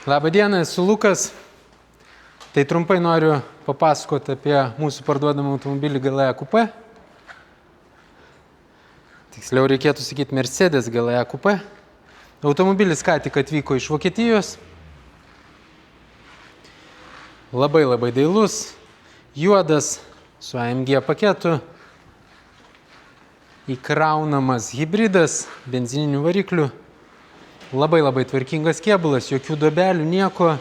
Labą dieną, esu Lukas. Tai trumpai noriu papasakoti apie mūsų parduodamą automobilį GLE Coupé. Tiksliau reikėtų sakyti Mercedes GLE Coupé. Automobilis ką tik atvyko iš Vokietijos. Labai dailus, juodas, su AMG paketu. Įkraunamas hibridas, benzininių variklių. Labai tvarkingas kėbulas, jokių duobelių, nieko.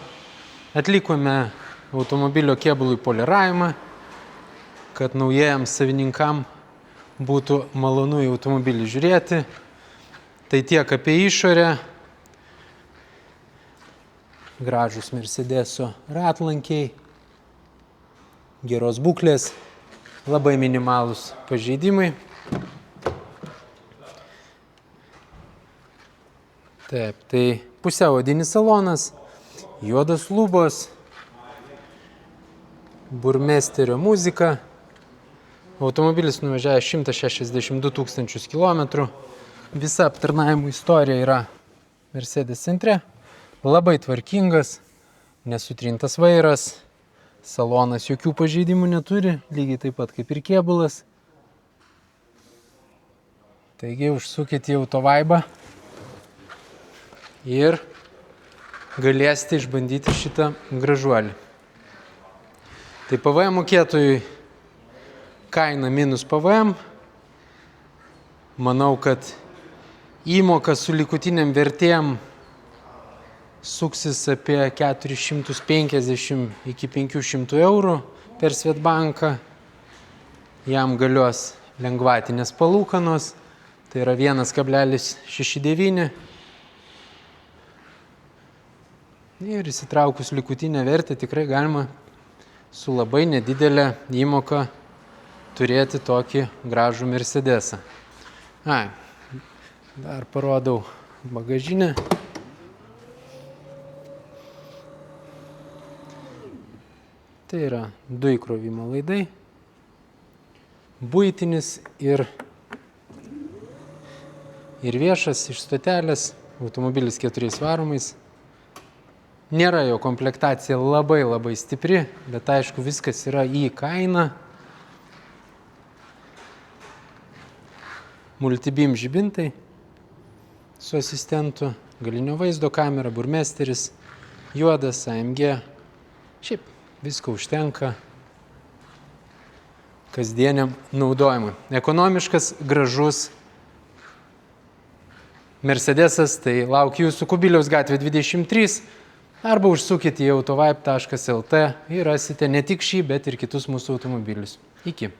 Atlikome automobilio kėbului poliravimą, kad naujajam savininkam būtų malonu į automobilį žiūrėti. Tai tiek apie išorę. Gražus Mercedeso ratlankiai, geros būklės, labai minimalūs pažeidimai. Taip, tai pusiau odinis salonas, juodos lubos, burmesterio muzika. Automobilis nuvažiavęs 162 000 kilometrų. Visa aptarnavimo istorija yra Mercedes centre. Labai tvarkingas, nesutrintas vairas, salonas jokių pažeidimų neturi, lygiai taip pat kaip ir kėbulas. Taigi užsukite į autovaibą ir galėsite išbandyti šitą gražuolį. Tai PVM mokėtojui kaina minus PVM. Manau, kad įmoka su likutiniam vertėm suksis apie 450 iki 500 eurų per Swedbanką. Jam galios lengvatinės palūkanos, tai yra 1,69. Ir įsitraukus likutinę vertę tikrai galima su labai nedidelė įmoka turėti tokį gražų Mercedesą. Dar parodau bagažinę. Tai yra 2 įkrovimo laidai, buitinis ir viešas iš stotelės, automobilis 4 varomais. Nėra jo komplektacija labai stipri, bet aišku viskas yra į kainą. Multibeam žibintai su asistentu, galinio vaizdo kamera, burmesteris, juodas, AMG. Šiaip visko užtenka kasdieniam naudojimui. Ekonomiškas, gražus Mercedesas, tai laukiu jūsų Kubiliaus gatvė 23 arba užsukite į autovibe.lt ir rasite ne tik šį, bet ir kitus mūsų automobilius. Iki.